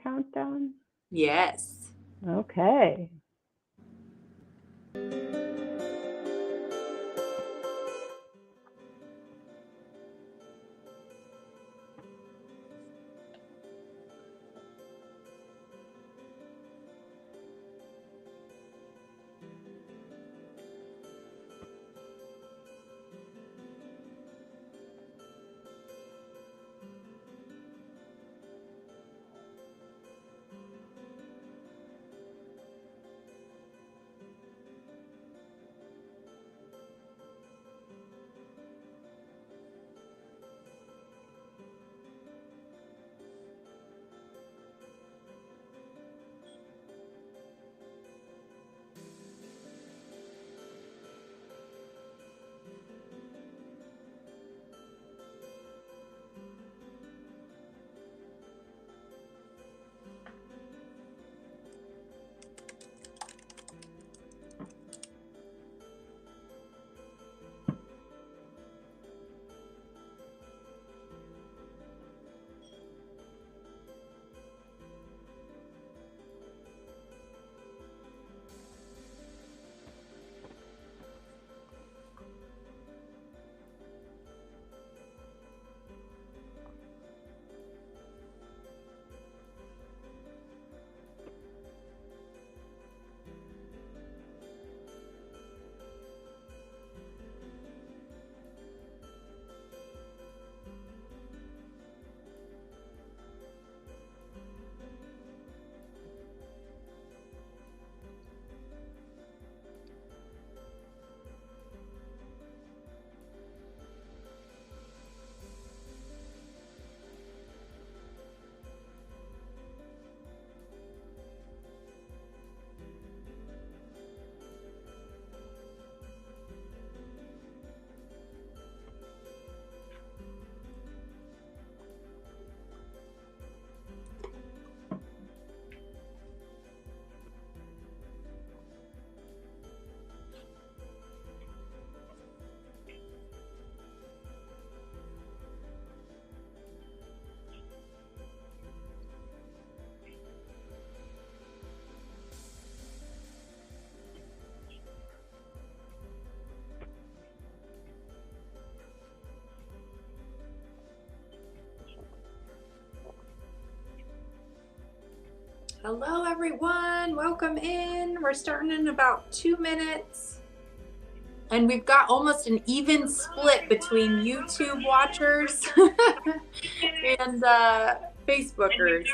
countdown? Yes. Okay. Hello, everyone. Welcome in. We're starting in about 2 minutes. And we've got almost an even split between YouTube watchers and Facebookers.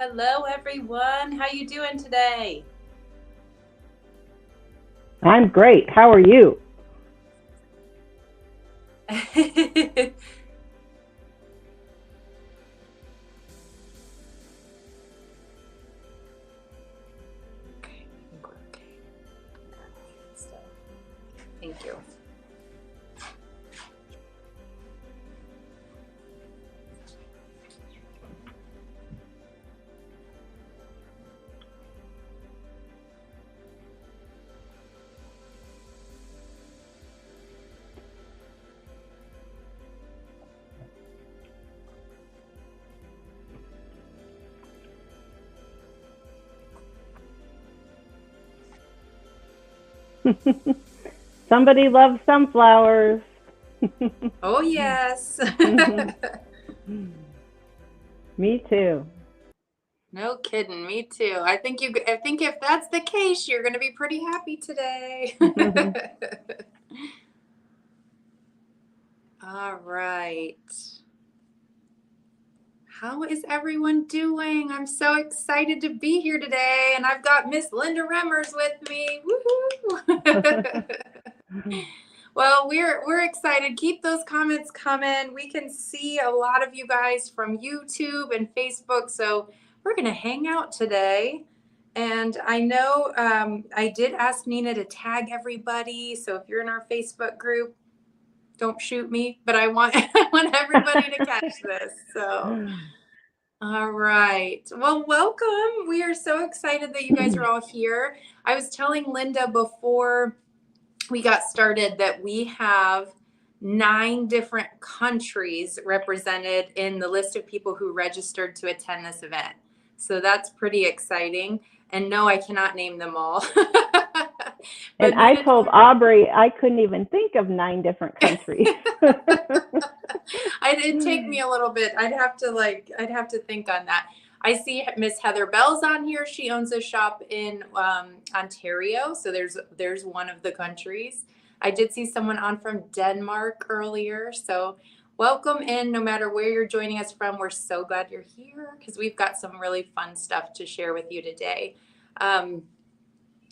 Hello, everyone. How you doing today? I'm great. How are you? Thank you. Somebody loves sunflowers. Oh, yes. Me too. No kidding. Me too. I think if that's the case, you're going to be pretty happy today. All right. How is everyone doing? I'm so excited to be here today, and I've got Miss Linda Remmers with me. Woohoo! Well, we're excited. Keep those comments coming. We can see a lot of you guys from YouTube and Facebook, so we're going to hang out today. And I know I did ask Nina to tag everybody, so if you're in our Facebook group, don't shoot me, but I want everybody to catch this. So, all right. Well, welcome. We are so excited that you guys are all here. I was telling Linda before we got started that we have 9 different countries represented in the list of people who registered to attend this event. So that's pretty exciting. And no, I cannot name them all. And I told Aubrey I couldn't even think of 9 different countries. It'd take me a little bit. I'd have to think on that. I see Miss Heather Bell's on here. She owns a shop in Ontario. So there's one of the countries. I did see someone on from Denmark earlier. So welcome in, no matter where you're joining us from. We're so glad you're here because we've got some really fun stuff to share with you today.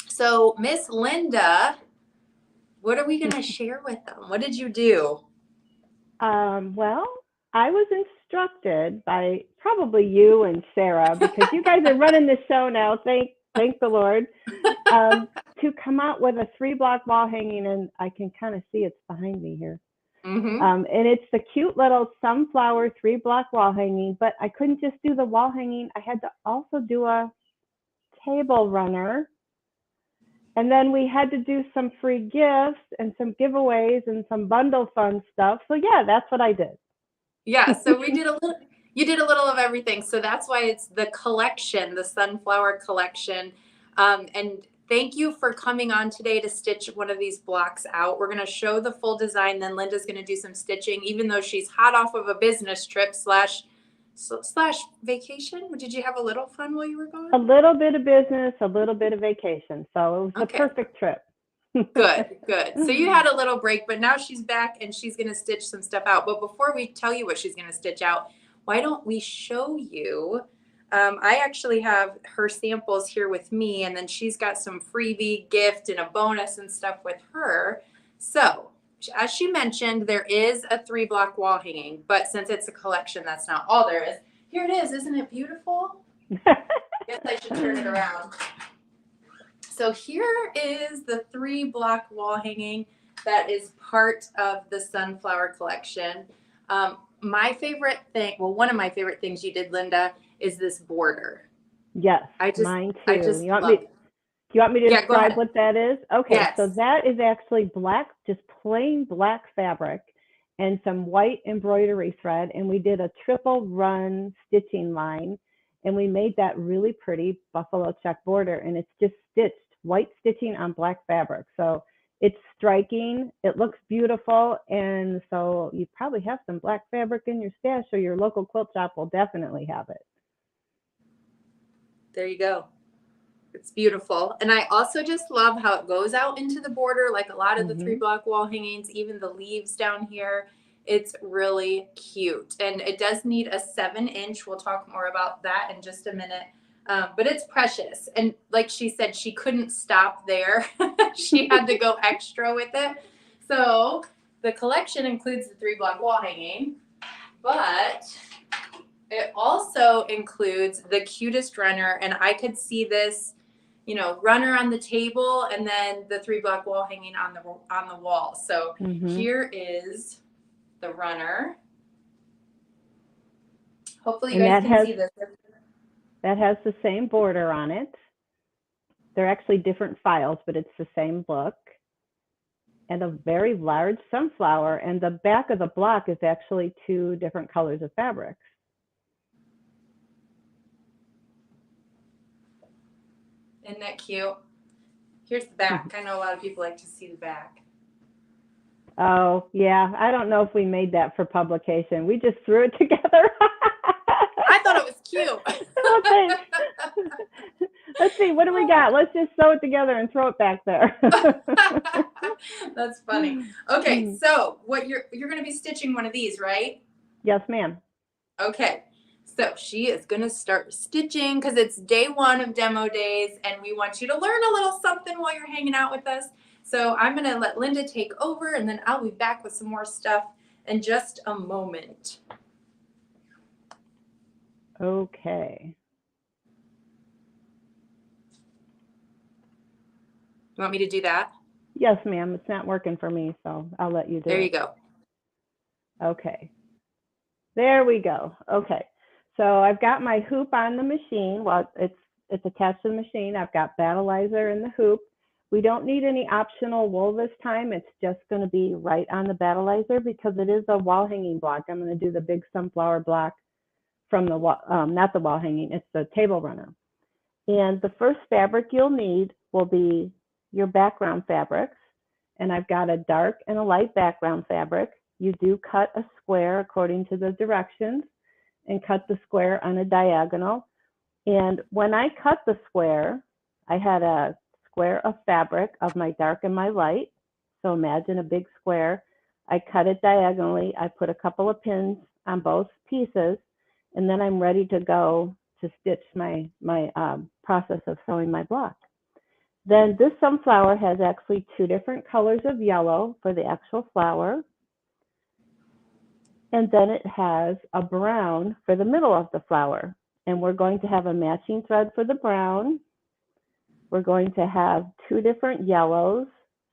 So Miss Linda, what are we going to share with them? What did you do? Well, I was instructed by probably you and Sarah, because you guys are running the show now, thank the Lord, to come out with a 3-block wall hanging, and I can kind of see it's behind me here. Mm-hmm. And it's the cute little sunflower 3-block wall hanging, but I couldn't just do the wall hanging. I had to also do a table runner. And then we had to do some free gifts and some giveaways and some bundle fun stuff. So yeah, that's what I did. Yeah, so you did a little of everything. So that's why it's the collection, the sunflower collection. And thank you for coming on today to stitch one of these blocks out. We're going to show the full design. Then Linda's going to do some stitching, even though she's hot off of a business trip slash vacation. Did you have a little fun while you were gone? A little bit of business, a little bit of vacation. So it was the perfect trip. Good. So you had a little break, but now she's back and she's going to stitch some stuff out. But before we tell you what she's going to stitch out, why don't we show you? I actually have her samples here with me, and then she's got some freebie gift and a bonus and stuff with her. So as she mentioned, there is a 3-block wall hanging, but since it's a collection, that's not all there is. Here it is. Isn't it beautiful? Guess I should turn it around. So here is the 3-block wall hanging that is part of the sunflower collection. My favorite thing, well, one of my favorite things you did, Linda, is this border. Yes, mine too. Do you want me to describe what that is? Okay, yes. So that is actually black, just plain black fabric and some white embroidery thread. And we did a triple run stitching line, and we made that really pretty buffalo check border, and it's just stitched white stitching on black fabric. So it's striking, it looks beautiful, and so you probably have some black fabric in your stash, or your local quilt shop will definitely have it. There you go. It's beautiful. And I also just love how it goes out into the border, like a lot of the 3-block wall hangings, even the leaves down here. It's really cute. And it does need a 7-inch. We'll talk more about that in just a minute. But it's precious. And like she said, she couldn't stop there. She had to go extra with it. So the collection includes the 3-block wall hanging, but it also includes the cutest runner. And I could see this, runner on the table, and then the 3-block wall hanging on the wall. So here is the runner. Hopefully you guys can see this. That has the same border on it. They're actually different files, but it's the same book. And a very large sunflower. And the back of the block is actually 2 different colors of fabrics. Isn't that cute? Here's the back. I know a lot of people like to see the back. Oh, yeah. I don't know if we made that for publication. We just threw it together. I thought it was cute. Okay. Let's see. What do we got? Let's just sew it together and throw it back there. That's funny. Okay, so what you're going to be stitching one of these, right? Yes, ma'am. Okay. So she is going to start stitching because it's day 1 of demo days and we want you to learn a little something while you're hanging out with us. So I'm going to let Linda take over and then I'll be back with some more stuff in just a moment. Okay. You want me to do that? Yes, ma'am. It's not working for me, so I'll let you do it. There you go. Okay. There we go. Okay. So I've got my hoop on the machine. Well, it's attached to the machine. I've got battleizer in the hoop. We don't need any optional wool this time. It's just going to be right on the battleizer because it is a wall hanging block. I'm going to do the big sunflower block from the wall, not the wall hanging, it's the table runner. And the first fabric you'll need will be your background fabrics. And I've got a dark and a light background fabric. You do cut a square according to the directions and cut the square on a diagonal. And when I cut the square, I had a square of fabric of my dark and my light. So imagine a big square. I cut it diagonally. I put a couple of pins on both pieces, and then I'm ready to go to stitch my process of sewing my block. Then this sunflower has actually 2 different colors of yellow for the actual flower. And then it has a brown for the middle of the flower. And we're going to have a matching thread for the brown. We're going to have 2 different yellows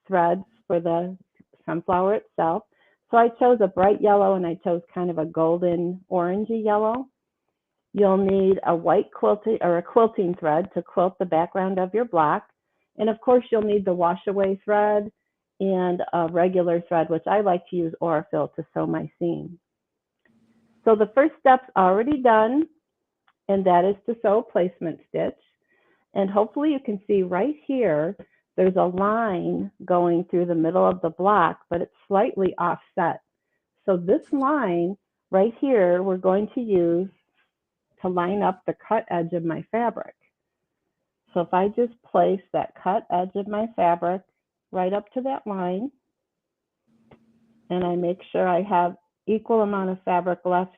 threads for the sunflower itself. So I chose a bright yellow and I chose kind of a golden orangey yellow. You'll need a white quilting or a quilting thread to quilt the background of your block. And of course, you'll need the wash away thread and a regular thread, which I like to use Aurifil to sew my seam. So the first step's already done, and that is to sew a placement stitch. And hopefully you can see right here, there's a line going through the middle of the block, but it's slightly offset. So this line right here, we're going to use to line up the cut edge of my fabric. So if I just place that cut edge of my fabric right up to that line, and I make sure I have equal amount of fabric left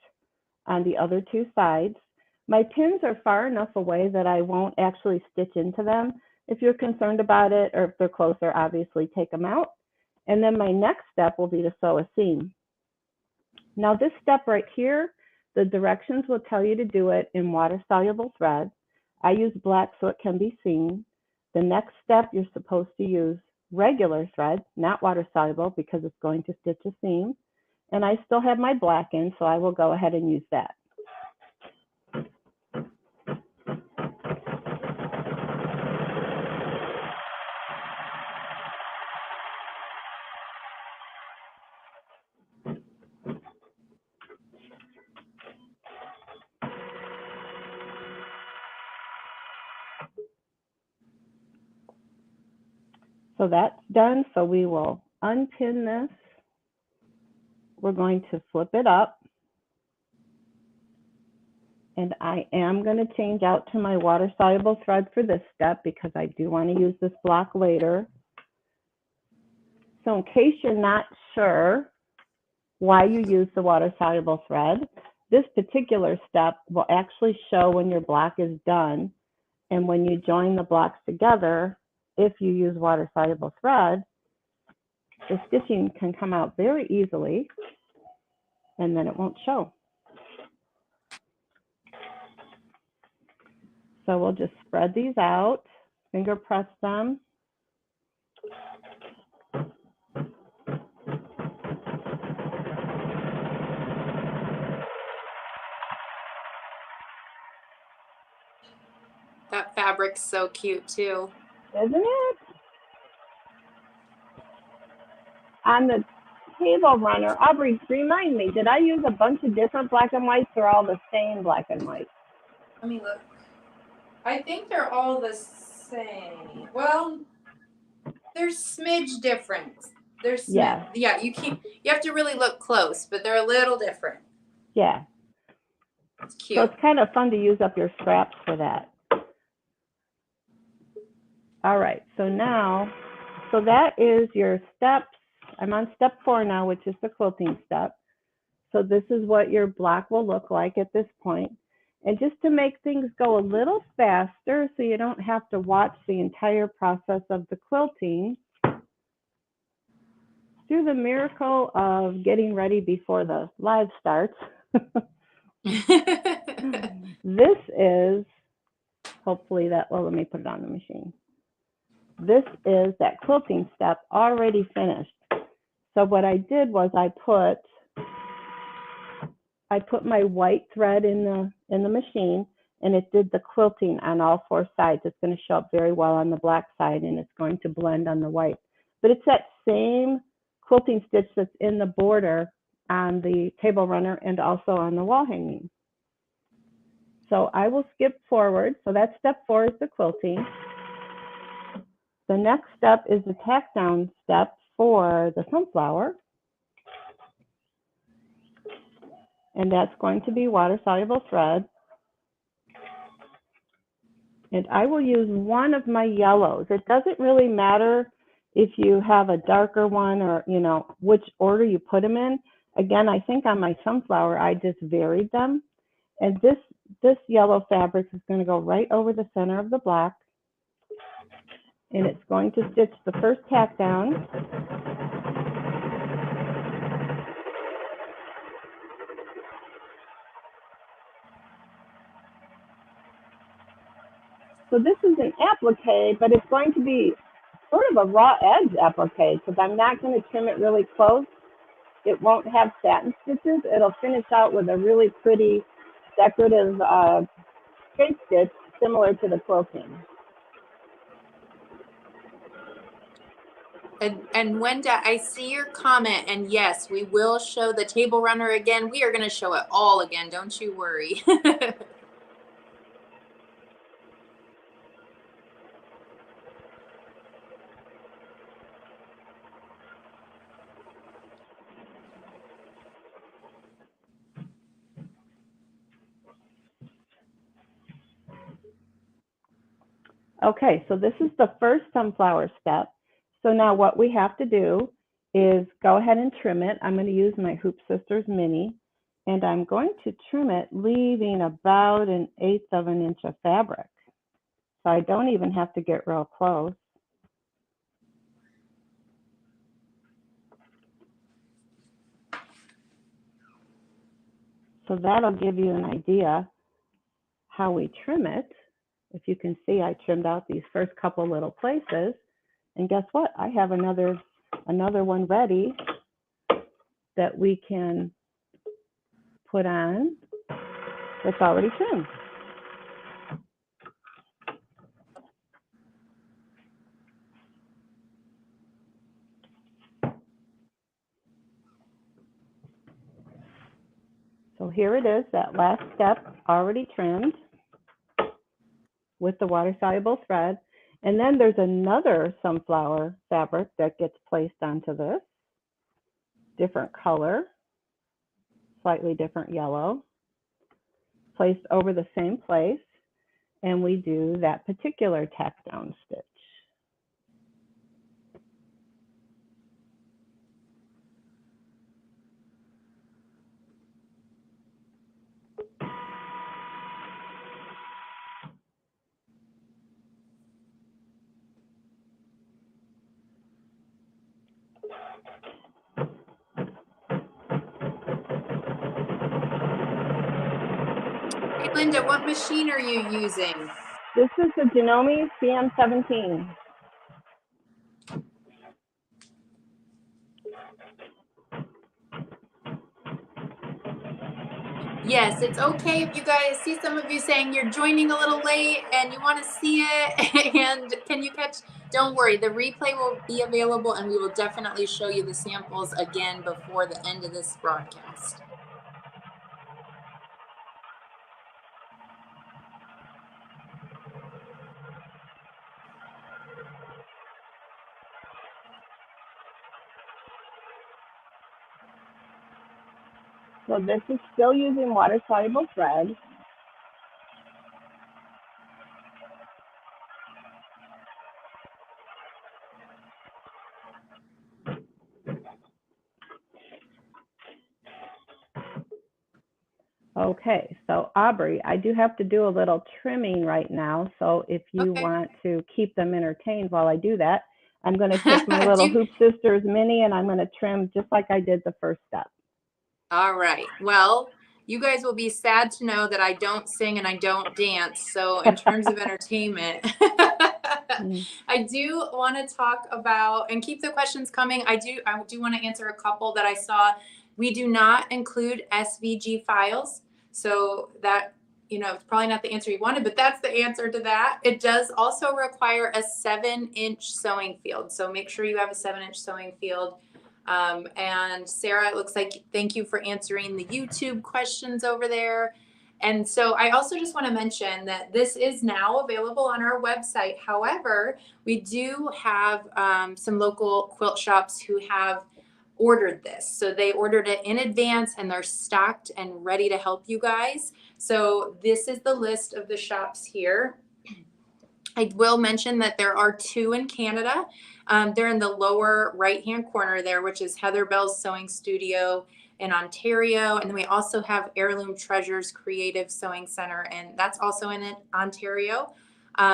on the other 2 sides. My pins are far enough away that I won't actually stitch into them. If you're concerned about it, or if they're closer, obviously take them out. And then my next step will be to sew a seam. Now this step right here, the directions will tell you to do it in water-soluble thread. I use black so it can be seen. The next step, you're supposed to use regular thread, not water-soluble, because it's going to stitch a seam. And I still have my black in, so I will go ahead and use that. So that's done. So we will unpin this. We're going to flip it up. And I am going to change out to my water-soluble thread for this step because I do want to use this block later. So in case you're not sure why you use the water-soluble thread, this particular step will actually show when your block is done. And when you join the blocks together, if you use water-soluble thread, the stitching can come out very easily, and then it won't show. So we'll just spread these out, finger press them. That fabric's so cute too. Isn't it? On the table runner, Aubrey, remind me, did I use a bunch of different black and whites or all the same black and white? Let me look. I think they're all the same. Well, there's smidge difference. There's yeah, you have to really look close, but they're a little different. Yeah. It's cute. So it's kind of fun to use up your scraps for that. All right, so now, so that is your steps. I'm on step 4 now, which is the quilting step. So this is what your block will look like at this point. And just to make things go a little faster so you don't have to watch the entire process of the quilting, through the miracle of getting ready before the live starts, this is, hopefully that, well, let me put it on the machine. This is that quilting step already finished. So what I did was I put my white thread in the machine, and it did the quilting on all four sides. It's going to show up very well on the black side, and it's going to blend on the white. But it's that same quilting stitch that's in the border on the table runner and also on the wall hanging. So I will skip forward. So that's step 4 is the quilting. The next step is the tack down step for the sunflower. And that's going to be water soluble thread. And I will use one of my yellows. It doesn't really matter if you have a darker one or, you know, which order you put them in. Again, I think on my sunflower, I just varied them. And this yellow fabric is going to go right over the center of the block. And it's going to stitch the first tack down. So this is an applique, but it's going to be sort of a raw edge applique because I'm not going to trim it really close. It won't have satin stitches. It'll finish out with a really pretty decorative straight stitch similar to the quilting. And Wenda, I see your comment, and yes, we will show the table runner again. We are going to show it all again. Don't you worry. Okay, so this is the first sunflower step. So now what we have to do is go ahead and trim it. I'm going to use my Hoop Sisters Mini, and I'm going to trim it, leaving about 1/8 of an inch of fabric. So I don't even have to get real close. So that'll give you an idea how we trim it. If you can see, I trimmed out these first couple little places. And guess what? I have another one ready that we can put on that's already trimmed. So here it is, that last step already trimmed with the water-soluble thread. And then there's another sunflower fabric that gets placed onto this. Different color, slightly different yellow, placed over the same place. And we do that particular tack down stitch. Hey, Linda, what machine are you using? This is the Janome CM17. Yes, it's okay if you guys see some of you saying you're joining a little late and you want to see it and can you catch, don't worry, the replay will be available and we will definitely show you the samples again before the end of this broadcast. So this is still using water-soluble thread. Okay. Okay, so Aubrey, I do have to do a little trimming right now. So if you want to keep them entertained while I do that, I'm going to take my little Hoop Sisters mini and I'm going to trim just like I did the first step. All right. Well, you guys will be sad to know that I don't sing and I don't dance. So in terms of entertainment, I do want to talk about, and keep the questions coming. I do want to answer a couple that I saw. We do not include SVG files. So that, it's probably not the answer you wanted, but that's the answer to that. It does also require a 7-inch sewing field. So make sure you have a 7-inch sewing field. And Sarah, it looks like, thank you for answering the YouTube questions over there. And so I also just want to mention that this is now available on our website. However, we do have some local quilt shops who have ordered this. So they ordered it in advance and they're stocked and ready to help you guys. So this is the list of the shops here. I will mention that there are 2 in Canada. They're in the lower right-hand corner there, which is Heather Bell's Sewing Studio in Ontario. And then we also have Heirloom Treasures Creative Sewing Center, and that's also in Ontario.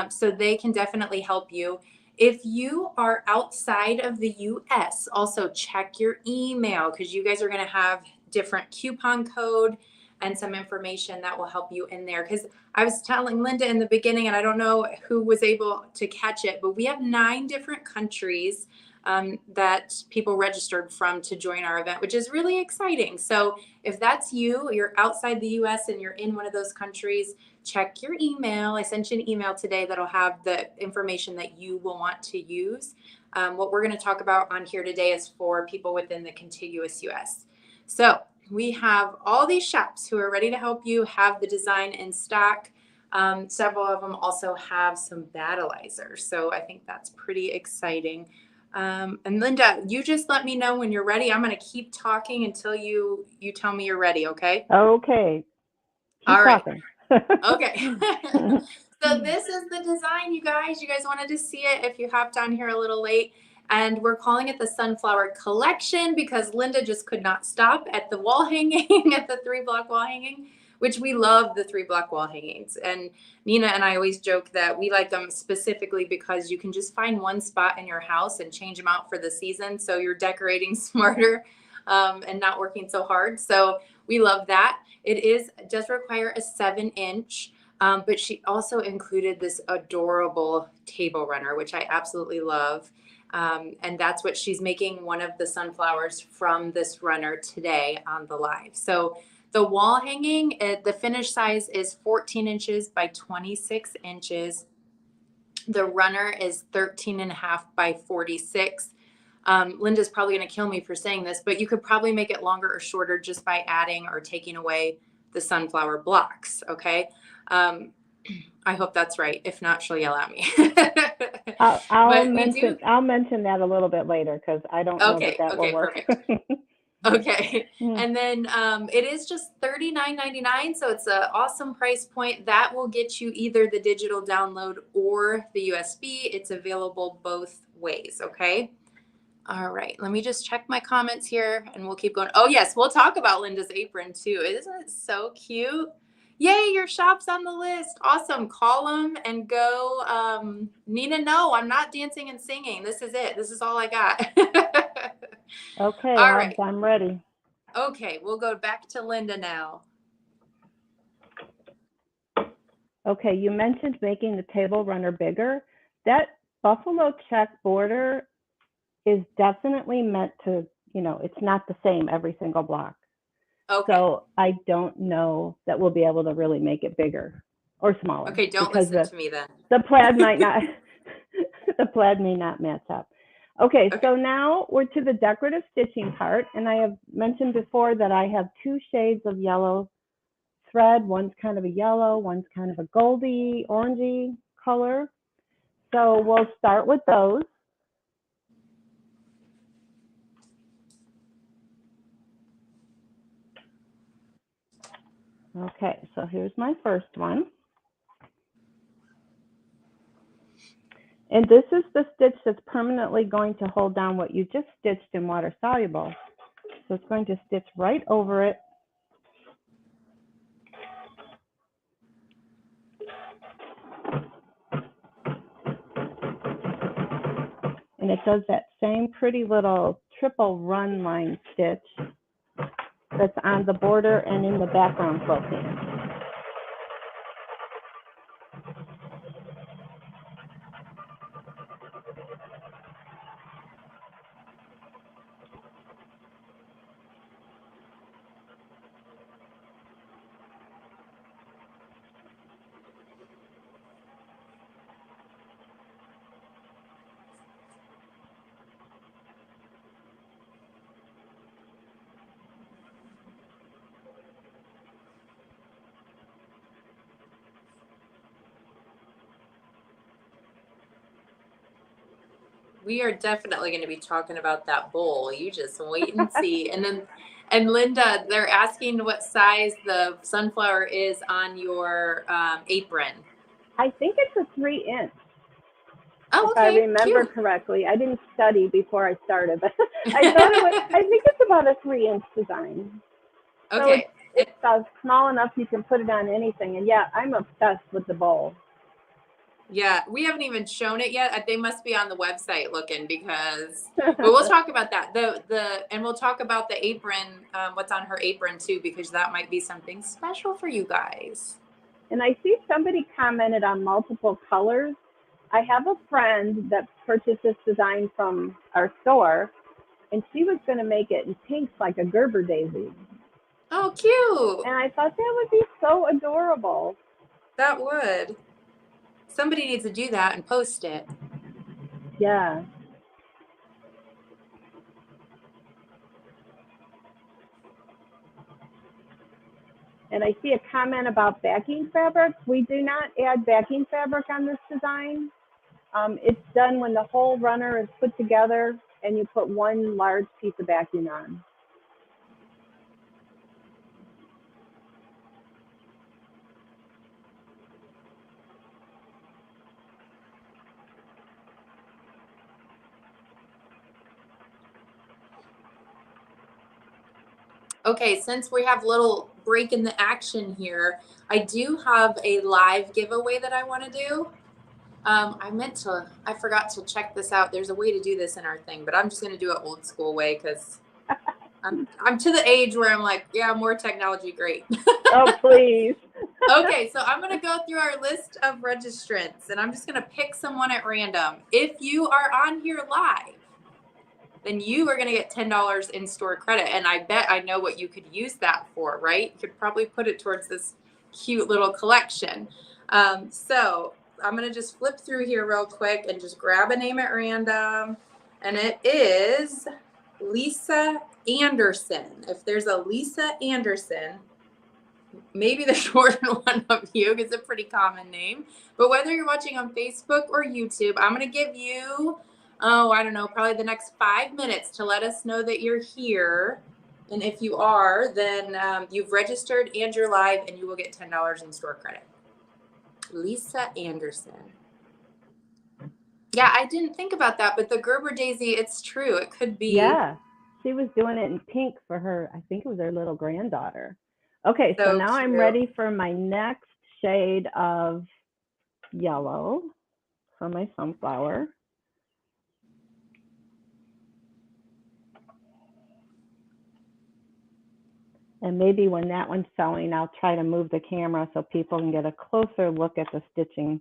So they can definitely help you. If you are outside of the US, also check your email because you guys are going to have different coupon code and some information that will help you in there. Because I was telling Linda in the beginning, and I don't know who was able to catch it, but we have 9 different countries that people registered from to join our event, which is really exciting. So if that's you're outside the US and you're in one of those countries, check your email. I sent you an email today that'll have the information that you will want to use. What we're going to talk about on here today is for people within the contiguous US. So we have all these shops who are ready to help you, have the design in stock. Several of them also have some battleizers. So I think that's pretty exciting. And Linda, you just let me know when you're ready. I'm going to keep talking until you tell me you're ready. Okay. Okay. All right. Okay. So this is the design, you guys. You guys wanted to see it if you hopped on here a little late. And we're calling it the Sunflower Collection because Linda just could not stop at the wall hanging, at the 3-block wall hanging, which we love the 3-block wall hangings. And Nina and I always joke that we like them specifically because you can just find one spot in your house and change them out for the season. So you're decorating smarter and not working so hard. So we love that. It does require a 7-inch. But she also included this adorable table runner, which I absolutely love. And that's what she's making, one of the sunflowers from this runner today on the live. So the wall hanging, the finished size is 14 inches by 26 inches. The runner is 13.5 by 46. Linda's probably going to kill me for saying this, but you could probably make it longer or shorter just by adding or taking away the sunflower blocks. Okay. I hope that's right. If not, she'll yell at me. I'll mention that a little bit later because I don't know that will work. Perfect. Okay. And then it is just $39.99. So it's an awesome price point. That will get you either the digital download or the USB. It's available both ways. Okay. All right. Let me just check my comments here and we'll keep going. Oh, yes. We'll talk about Linda's apron too. Isn't it so cute? Yay, your shop's on the list. Awesome. Call them and go. Nina, no, I'm not dancing and singing. This is it. This is all I got. Okay, all right. I'm ready. Okay, we'll go back to Linda now. Okay, you mentioned making the table runner bigger. That buffalo check border is definitely meant to, it's not the same every single block. Okay. So I don't know that we'll be able to really make it bigger or smaller. Okay, don't listen to me then. The plaid might not, the plaid may not match up. Okay, so now we're to the decorative stitching part. And I have mentioned before that I have 2 shades of yellow thread. One's kind of a yellow, one's kind of a goldy, orangey color. So we'll start with those. Okay, so here's my first one. And this is the stitch that's permanently going to hold down what you just stitched in water soluble. So it's going to stitch right over it. And it does that same pretty little triple run line stitch that's on the border and in the background quilting. We are definitely going to be talking about that bowl. You just wait and see. And Linda, they're asking what size the sunflower is on your apron. I think it's a 3-inch. Oh, if I remember correctly. I didn't study before I started, but I thought it was, I think it's about a 3-inch design. Okay. So it's small enough you can put it on anything. And yeah, I'm obsessed with the bowl. Yeah, we haven't even shown it yet. They must be on the website looking because, but we'll talk about that. And we'll talk about the apron, what's on her apron too, because that might be something special for you guys. And I see somebody commented on multiple colors. I have a friend that purchased this design from our store, and she was going to make it in pinks like a Gerber daisy. Oh, cute. And I thought that would be so adorable. That would. Somebody needs to do that and post it. Yeah. And I see a comment about backing fabric. We do not add backing fabric on this design. It's done when the whole runner is put together and you put one large piece of backing on. Okay, since we have a little break in the action here, I do have a live giveaway that I want to do. I forgot to check this out. There's a way to do this in our thing, but I'm just going to do it old school way because I'm to the age where I'm like, yeah, more technology, great. Oh, please. Okay, so I'm going to go through our list of registrants, and I'm just going to pick someone at random. If you are on here live, then you are going to get $10 in store credit. And I bet I know what you could use that for, right? You could probably put it towards this cute little collection. So I'm going to just flip through here real quick and just grab a name at random. And it is Lisa Anderson. If there's a Lisa Anderson, maybe there's more than one of you. It's a pretty common name. But whether you're watching on Facebook or YouTube, I'm going to give you, I don't know, probably the next 5 minutes to let us know that you're here. And if you are, then you've registered and you're live, and you will get $10 in store credit. Lisa Anderson. Yeah, I didn't think about that, but the Gerber daisy, it's true. It could be. Yeah, she was doing it in pink for her, I think it was her little granddaughter. Okay, so now I'm ready for my next shade of yellow for my sunflower. And maybe when that one's sewing, I'll try to move the camera so people can get a closer look at the stitching.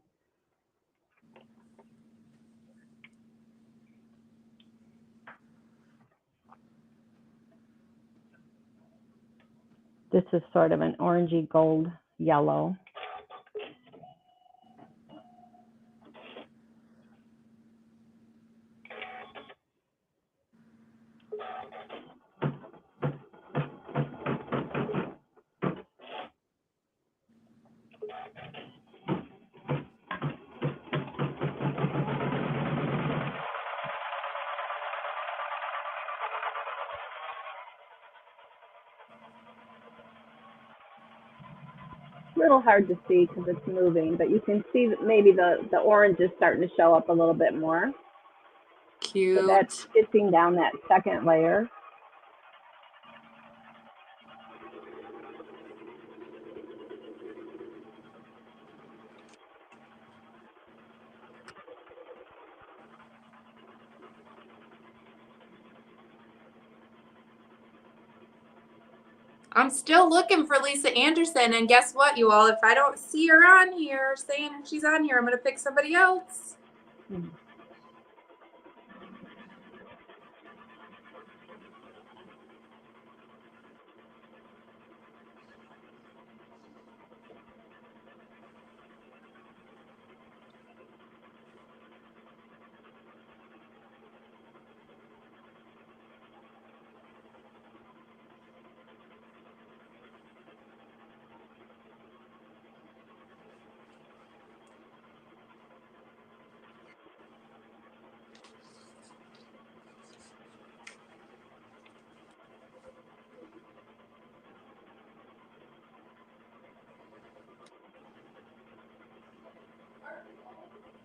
This is sort of an orangey gold yellow. A little hard to see because it's moving, but you can see that maybe the orange is starting to show up a little bit more. Cute. So that's stitching down that second layer. I'm still looking for Lisa Anderson, and guess what, you all? If I don't see her on here saying she's on here, I'm going to pick somebody else.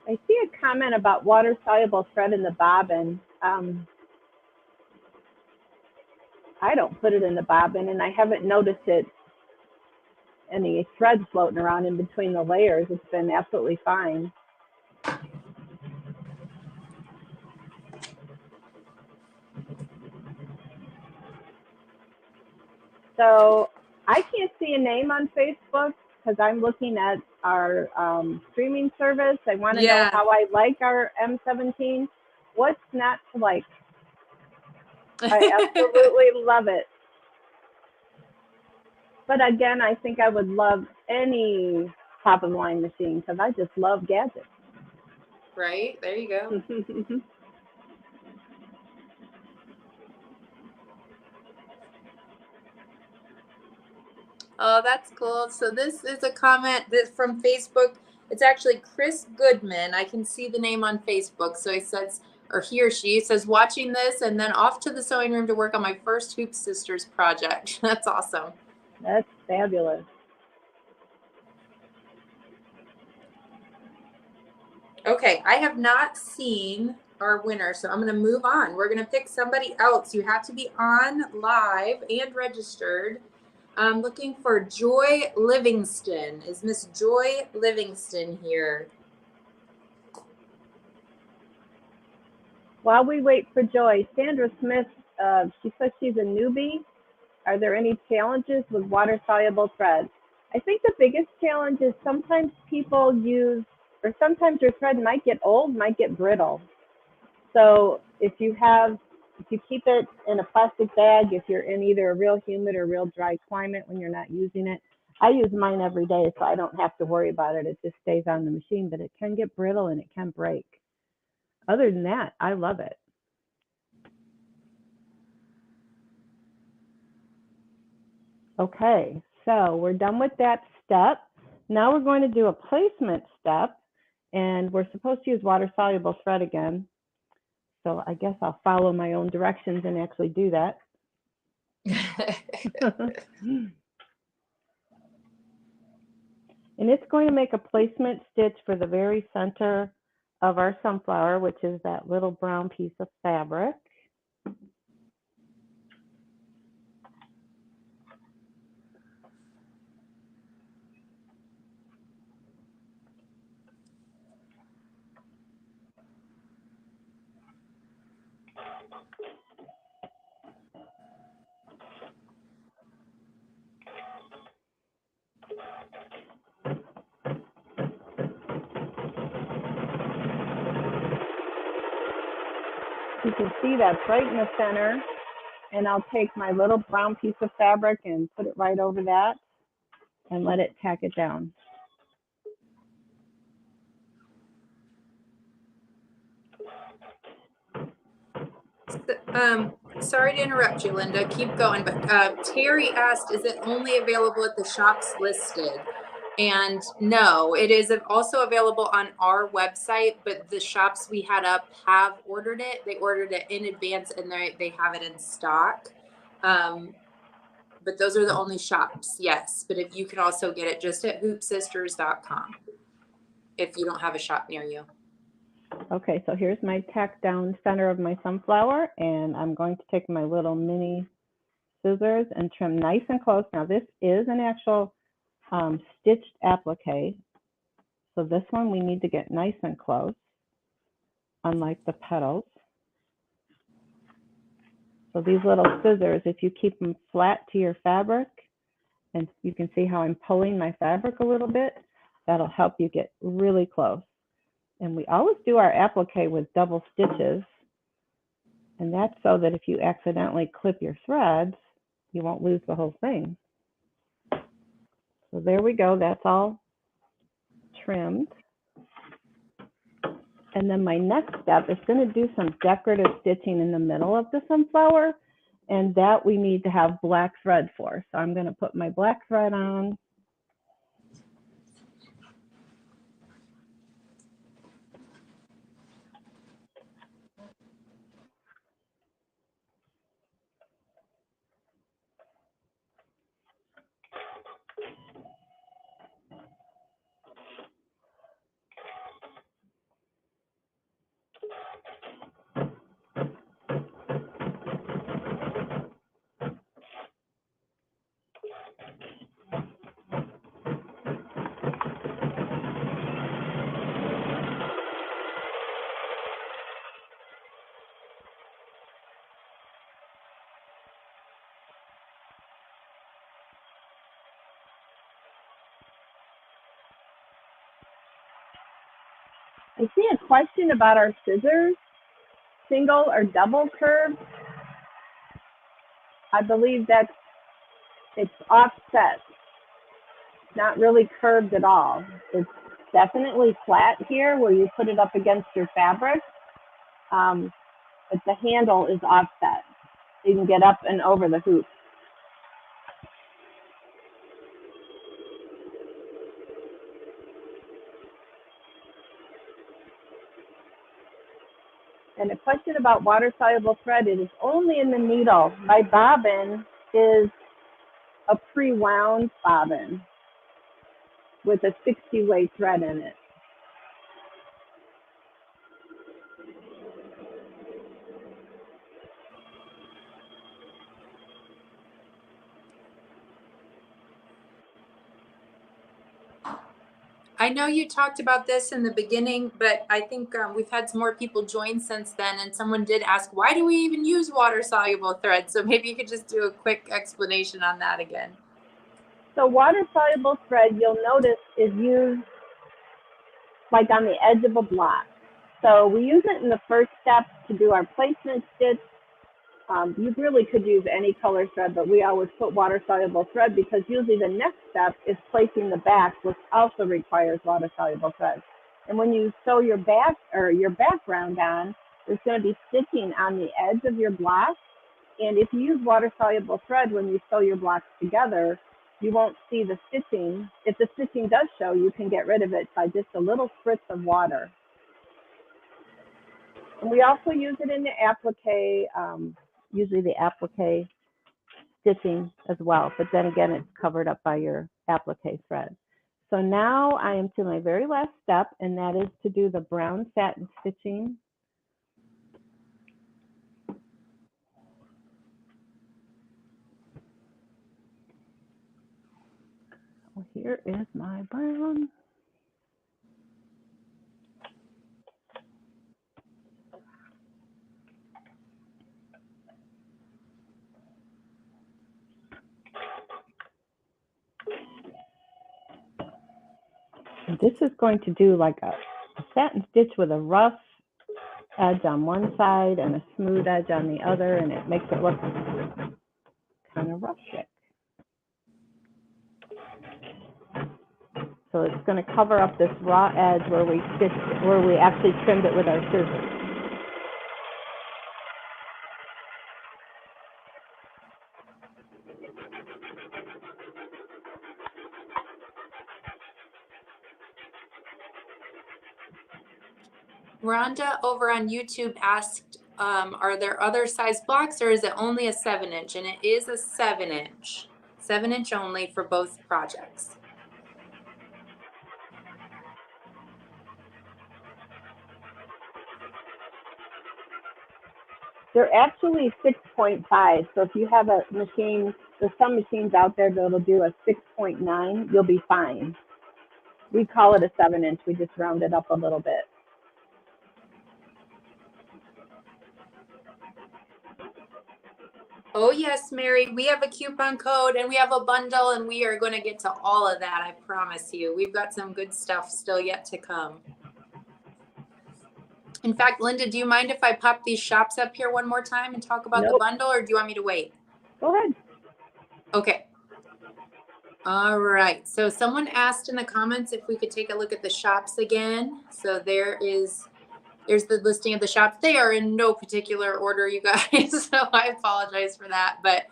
I see a comment about water-soluble thread in the bobbin. I don't put it in the bobbin, and I haven't noticed any threads floating around in between the layers. It's been absolutely fine. So I can't see a name on Facebook because I'm looking at our streaming service. I want to know how I like our M17. What's not to like? I absolutely love it. But again, I think I would love any top of the line machine because I just love gadgets. Right, there you go. Oh, that's cool. So this is a comment from Facebook. It's actually Chris Goodman. I can see the name on Facebook. So he says, or he or she says, watching this and then off to the sewing room to work on my first Hoop Sisters project. That's awesome. That's fabulous. Okay, I have not seen our winner, so I'm going to move on. We're going to pick somebody else. You have to be on live and registered. I'm looking for Joy Livingston. Is Miss Joy Livingston here? While we wait for Joy, Sandra Smith, she says she's a newbie. Are there any challenges with water-soluble thread? I think the biggest challenge is sometimes people use, or sometimes your thread might get old, might get brittle. So if you keep it in a plastic bag, if you're in either a real humid or real dry climate when you're not using it, I use mine every day, so I don't have to worry about it. It just stays on the machine, but it can get brittle and it can break. Other than that, I love it. Okay, so we're done with that step. Now we're going to do a placement step, and we're supposed to use water-soluble thread again. So I guess I'll follow my own directions and actually do that. And it's going to make a placement stitch for the very center of our sunflower, which is that little brown piece of fabric. You can see that's right in the center, and I'll take my little brown piece of fabric and put it right over that and let it tack it down. Sorry to interrupt you, Linda. Keep going. But Terry asked, is it only available at the shops listed? And no, it is also available on our website, but the shops we had up have ordered it. They ordered it in advance and they have it in stock. But those are the only shops, yes. But if you can also get it just at hoopsisters.com if you don't have a shop near you. Okay, so here's my tack down center of my sunflower, and I'm going to take my little mini scissors and trim nice and close. Now this is an actual stitched applique, so this one we need to get nice and close, unlike the petals. So these little scissors, if you keep them flat to your fabric, And you can see how I'm pulling my fabric a little bit. That'll help you get really close. And we always do our applique with double stitches. And that's so that if you accidentally clip your threads, you won't lose the whole thing. So there we go, that's all trimmed. And then my next step is going to do some decorative stitching in the middle of the sunflower, and that we need to have black thread for. So I'm going to put my black thread on. I see a question about our scissors, single or double curve. I believe it's offset, not really curved at all. It's definitely flat here where you put it up against your fabric, but the handle is offset. So you can get up and over the hoop. And a question about water-soluble thread, it is only in the needle. My bobbin is a pre-wound bobbin with a 60-way thread in it. I know you talked about this in the beginning, but I think we've had some more people join since then, and someone did ask, why do we even use water-soluble thread? So maybe you could just do a quick explanation on that again. So water-soluble thread, you'll notice, is used like on the edge of a block. So we use it in the first step to do our placement stitch. You really could use any color thread, but we always put water-soluble thread because usually the next step is placing the back, which also requires water-soluble thread. And when you sew your back or your background on, there's going to be stitching on the edge of your block. And if you use water-soluble thread when you sew your blocks together, you won't see the stitching. If the stitching does show, you can get rid of it by just a little spritz of water. And we also use it in the applique, usually the applique stitching as well, but then again, it's covered up by your applique thread. So now I am to my very last step, and that is to do the brown satin stitching. Well, here is my brown. This is going to do like a satin stitch with a rough edge on one side and a smooth edge on the other, and it makes it look kind of rustic. So it's going to cover up this raw edge where we stitched, where we actually trimmed it with our scissors. Rhonda over on YouTube asked, are there other size blocks or is it only a 7-inch? And it is a 7-inch, 7-inch only for both projects. They're actually 6.5. So if you have a machine, there's some machines out there that'll do a 6.9, you'll be fine. We call it a 7-inch. We just round it up a little bit. Oh yes, Mary, we have a coupon code and we have a bundle and we are going to get to all of that. I promise you. We've got some good stuff still yet to come. In fact, Linda, do you mind if I pop these shops up here one more time and talk about the bundle, or do you want me to wait? Go ahead. Okay. All right. So someone asked in the comments if we could take a look at the shops again. So there's the listing of the shops. They are in no particular order, you guys. So I apologize for that. But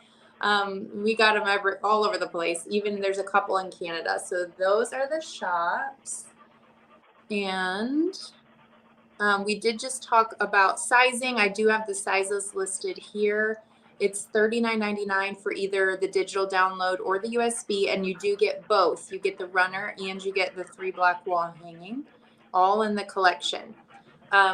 we got them all over the place. Even there's a couple in Canada. So those are the shops. And we did just talk about sizing. I do have the sizes listed here. It's $39.99 for either the digital download or the USB, and you do get both. You get the runner and you get the 3 black wall hanging, all in the collection.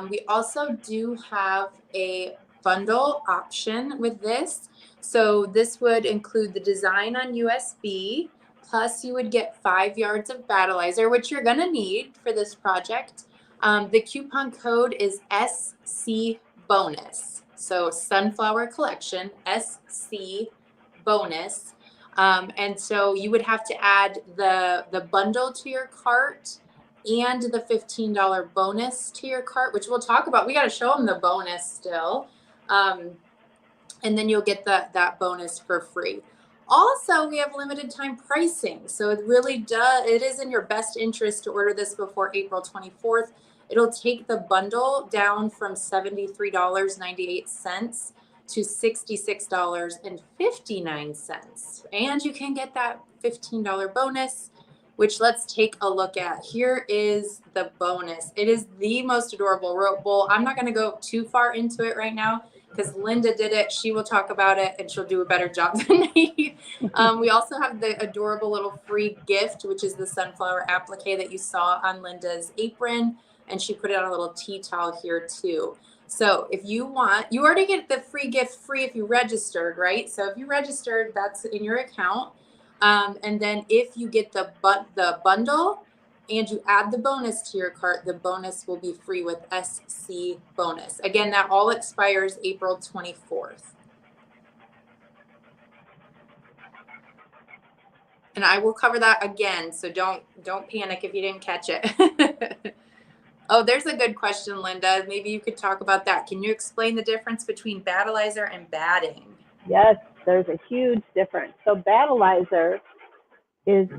We also do have a bundle option with this. So this would include the design on USB, plus you would get 5 yards of battleizer, which you're going to need for this project. The coupon code is SC bonus. So Sunflower Collection, SC bonus. And so you would have to add the bundle to your cart and the $15 bonus to your cart, which we'll talk about. We got to show them the bonus still. And then you'll get that bonus for free. Also, we have limited time pricing. So it is in your best interest to order this before April 24th. It'll take the bundle down from $73.98 to $66.59. And you can get that $15 bonus, which let's take a look at. Here is the bonus. It is the most adorable rope bowl. I'm not going to go too far into it right now because Linda did it. She will talk about it and she'll do a better job than me. We also have the adorable little free gift, which is the sunflower applique that you saw on Linda's apron. And she put it on a little tea towel here too. So if you want, you already get the free gift free if you registered, right? So if you registered, that's in your account. And then if you get the bundle and you add the bonus to your cart, the bonus will be free with SC bonus. Again, that all expires April 24th. And I will cover that again, so don't panic if you didn't catch it. Oh, there's a good question, Linda. Maybe you could talk about that. Can you explain the difference between battleizer and batting? Yes, there's a huge difference. So battleizer is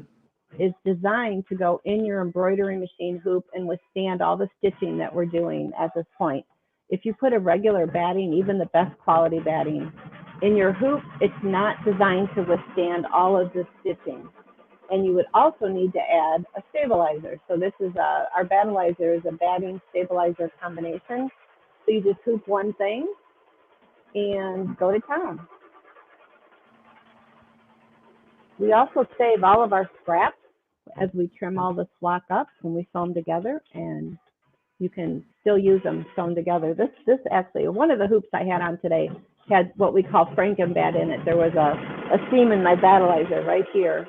designed to go in your embroidery machine hoop and withstand all the stitching that we're doing at this point. If you put a regular batting, even the best quality batting, in your hoop, it's not designed to withstand all of the stitching. And you would also need to add a stabilizer. So this is our battleizer is a batting stabilizer combination. So you just hoop one thing and go to town. We also save all of our scraps as we trim all the flock up when we sew them together, and you can still use them sewn together. This actually, one of the hoops I had on today had what we call Frankenbat in it. There was a seam in my battleizer right here.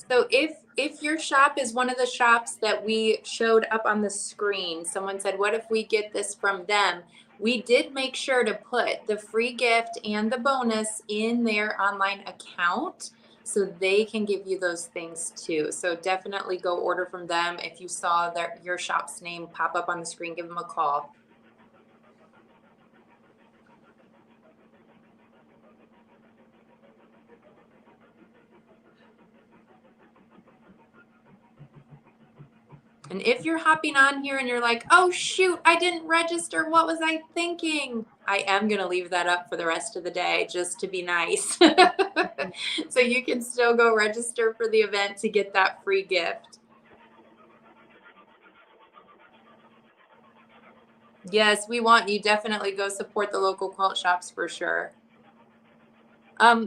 So if your shop is one of the shops that we showed up on the screen, someone said, what if we get this from them? We did make sure to put the free gift and the bonus in their online account so they can give you those things too. So definitely go order from them. If you saw your shop's name pop up on the screen, give them a call. And if you're hopping on here and you're like, oh, shoot, I didn't register. What was I thinking? I am going to leave that up for the rest of the day just to be nice. So you can still go register for the event to get that free gift. Yes, we want you. Definitely go support the local quilt shops for sure.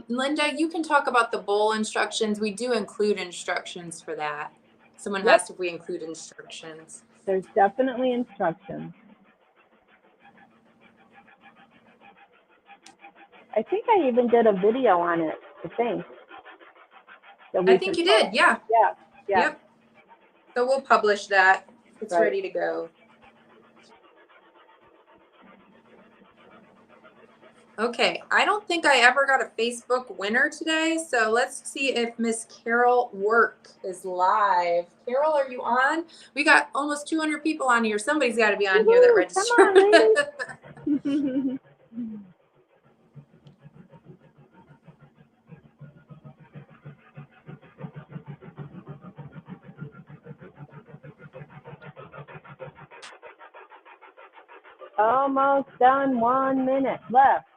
Linda, you can talk about the bowl instructions. We do include instructions for that. Someone asked if we include instructions. There's definitely instructions. I think I even did a video on it, I think. I think you did, yeah. Yeah. Yep. So we'll publish that. It's ready to go. Okay, I don't think I ever got a Facebook winner today, so let's see if Miss Carol Work is live. Carol, are you on? We got almost 200 people on here. Somebody's got to be on here that registered. Come on, ladies. Almost done. 1 minute left.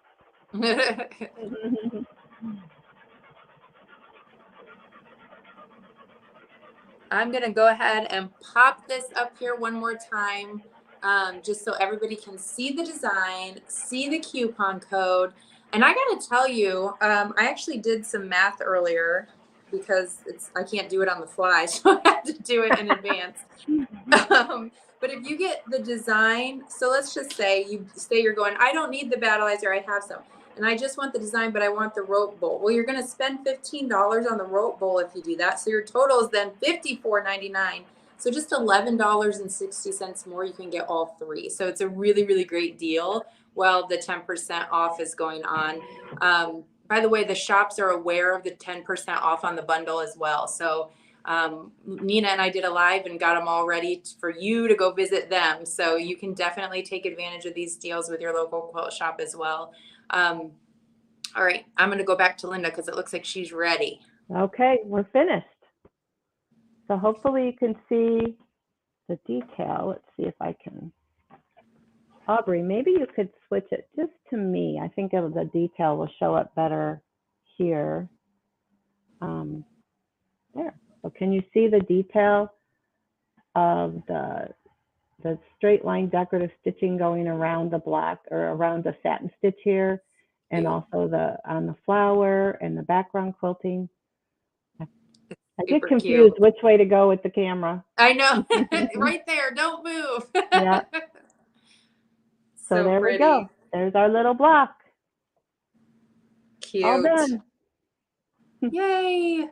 I'm going to go ahead and pop this up here one more time, just so everybody can see the design, see the coupon code. And I got to tell you, I actually did some math earlier because I can't do it on the fly, so I have to do it in advance. But if you get the design, so let's just say you're going, I don't need the Battleizer, I have some. And I just want the design, but I want the rope bowl. Well, you're going to spend $15 on the rope bowl if you do that. So your total is then $54.99. So just $11.60 more, you can get all three. So it's a really, really great deal while the 10% off is going on. By the way, the shops are aware of the 10% off on the bundle as well. So Nina and I did a live and got them all ready for you to go visit them. So you can definitely take advantage of these deals with your local quilt shop as well. All right, I'm going to go back to Linda because it looks like she's ready. Okay, we're finished. So hopefully you can see the detail. Let's see if I can. Aubrey, maybe you could switch it just to me. I think the detail will show up better here. There. So can you see the detail of the straight line decorative stitching going around the block or around the satin stitch here, and also on the flower and the background quilting? I get confused which way to go with the camera. I know. Right there. Don't move. Yeah. So there we go. There's our little block. Cute. All done. Yay.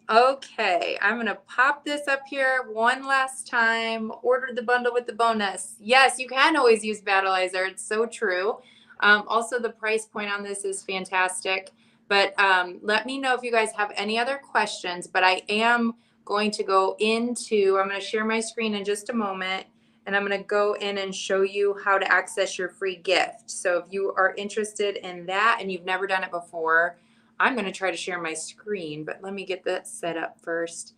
Okay, I'm going to pop this up here one last time. Ordered the bundle with the bonus. Yes, you can always use Battleizer. It's so true. Also, the price point on this is fantastic. But let me know if you guys have any other questions. But I am going to go into, I'm going to share my screen in just a moment. And I'm going to go in and show you how to access your free gift. So if you are interested in that and you've never done it before, I'm going to try to share my screen, but let me get that set up first.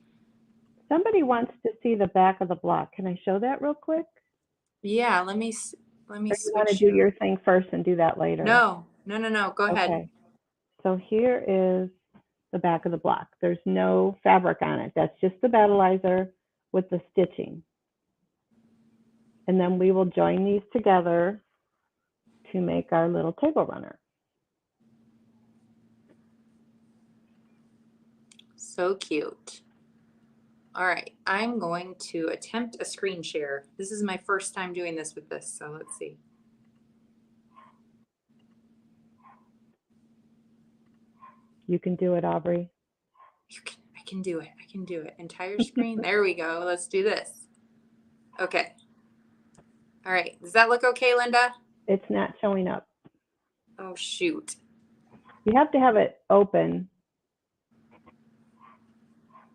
Somebody wants to see the back of the block. Can I show that real quick? Yeah, let me Or you want to do your thing first and do that later? No. Go ahead. Okay. So here is the back of the block. There's no fabric on it. That's just the Battleizer with the stitching. And then we will join these together to make our little table runner. So cute. All right, I'm going to attempt a screen share. This is my first time doing this with this, so let's see. You can do it, Aubrey. I can do it. I can do it. Entire screen. There we go. Let's do this. Okay. All right. Does that look okay, Linda? It's not showing up. Oh, shoot. You have to have it open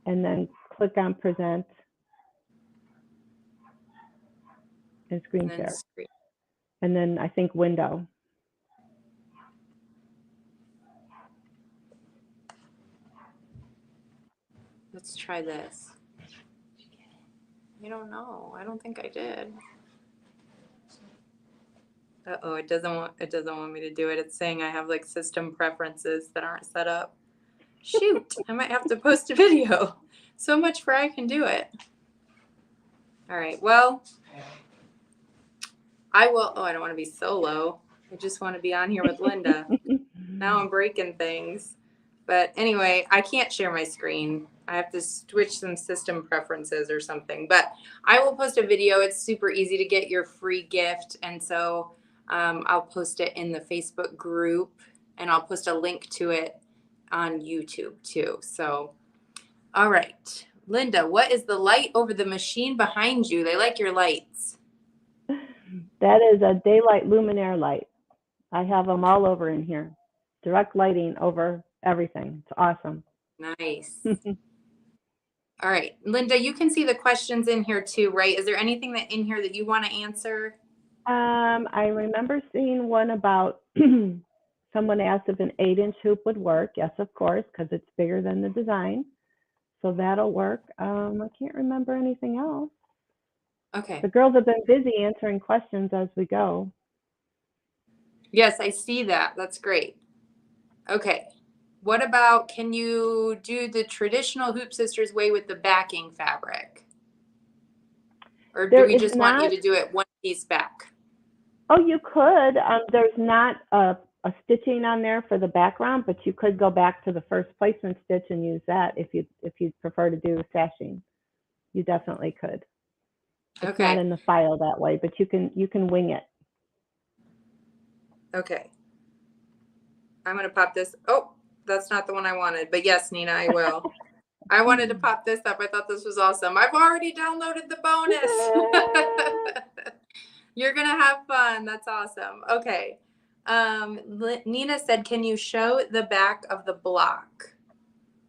and then click on present and screen share. And then I think window. Let's try this. I don't know. I don't think I did. Uh-oh, it doesn't want me to do it. It's saying I have like system preferences that aren't set up. Shoot, I might have to post a video. So much for I can do it. All right, well, I will. Oh, I don't want to be solo. I just want to be on here with Linda. Now I'm breaking things. But anyway, I can't share my screen. I have to switch some system preferences or something. But I will post a video. It's super easy to get your free gift. And so I'll post it in the Facebook group. And I'll post a link to it on YouTube too. So, all right. Linda, what is the light over the machine behind you? They like your lights. That is a daylight luminaire light. I have them all over in here. Direct lighting over everything. It's awesome. Nice. All right, Linda, you can see the questions in here too, right? Is there anything that in here that you want to answer? I remember seeing one about someone asked if an 8-inch hoop would work. Yes, of course, because it's bigger than the design. So that'll work. I can't remember anything else. Okay. The girls have been busy answering questions as we go. Yes, I see that. That's great. Okay. What about, can you do the traditional Hoop Sisters way with the backing fabric? Or do we just want you to do it one piece back? Oh, you could. There's not a stitching on there for the background, but you could go back to the first placement stitch and use that if you'd prefer to do sashing. You definitely could. It's not in the file that way, but you can wing it. Okay. I'm going to pop this. Oh, that's not the one I wanted, but yes, Nina, I will. I wanted to pop this up. I thought this was awesome. I've already downloaded the bonus. You're going to have fun. That's awesome. Okay. Nina said, can you show the back of the block?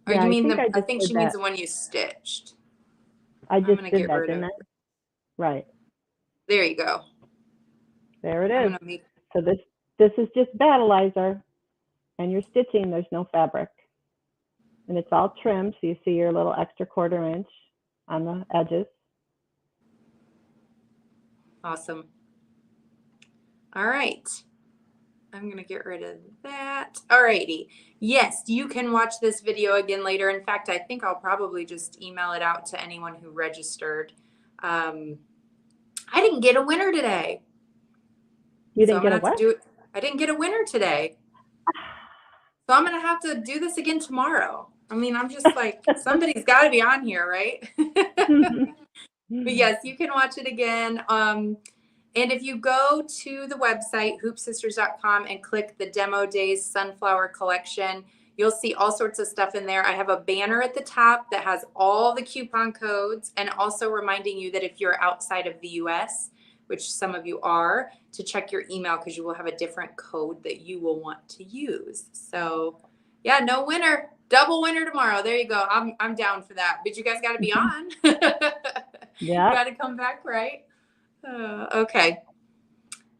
Or yeah, you mean I think she means the one you stitched. I just did that, didn't I? Right. There you go. There it is. So this is just Battleizer, and you're stitching. There's no fabric, and it's all trimmed, so you see your little extra 1/4 inch on the edges. Awesome. All right. I'm going to get rid of that. All righty. Yes, you can watch this video again later. In fact, I think I'll probably just email it out to anyone who registered. I didn't get a winner today. You didn't get a what? I didn't get a winner today. So I'm going to have to do this again tomorrow. I mean, I'm just like, somebody's got to be on here, right? But yes, you can watch it again. And if you go to the website, hoopsisters.com, and click the Demo Days Sunflower Collection, you'll see all sorts of stuff in there. I have a banner at the top that has all the coupon codes, and also reminding you that if you're outside of the US, which some of you are, to check your email because you will have a different code that you will want to use. So yeah, no winner, double winner tomorrow. There you go. I'm down for that. But you guys got to be on. Yeah. You got to come back, right? Okay.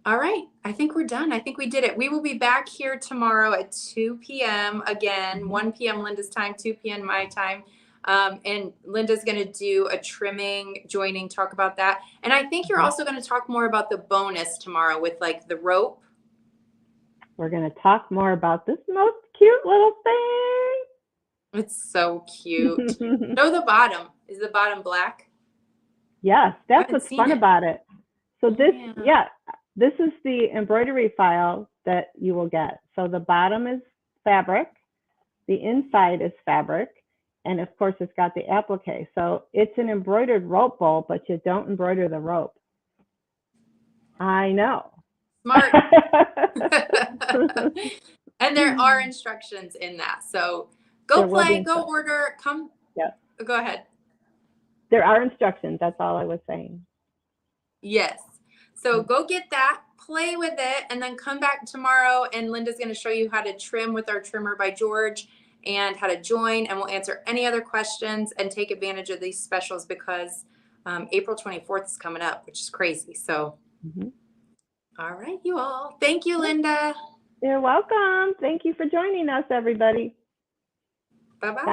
All right. I think we're done. I think we did it. We will be back here tomorrow at 2 p.m. Again, 1 p.m. Linda's time, 2 p.m. my time. And Linda's going to do a trimming, joining, talk about that. And I think you're also going to talk more about the bonus tomorrow with like the rope. We're going to talk more about this most cute little thing. It's so cute. Show the bottom. Is the bottom black? Yes, that's what's fun about it. So this, this is the embroidery file that you will get. So the bottom is fabric, the inside is fabric, and of course it's got the applique. So it's an embroidered rope bowl, but you don't embroider the rope. I know. Smart. And there are instructions in that. So go play, go order, come. Yeah. Go ahead. There are instructions. That's all I was saying. Yes. So go get that, play with it, and then come back tomorrow. And Linda's going to show you how to trim with our Trimmer by George and how to join. And we'll answer any other questions and take advantage of these specials because April 24th is coming up, which is crazy. So, all right, you all. Thank you, Linda. You're welcome. Thank you for joining us, everybody. Bye-bye.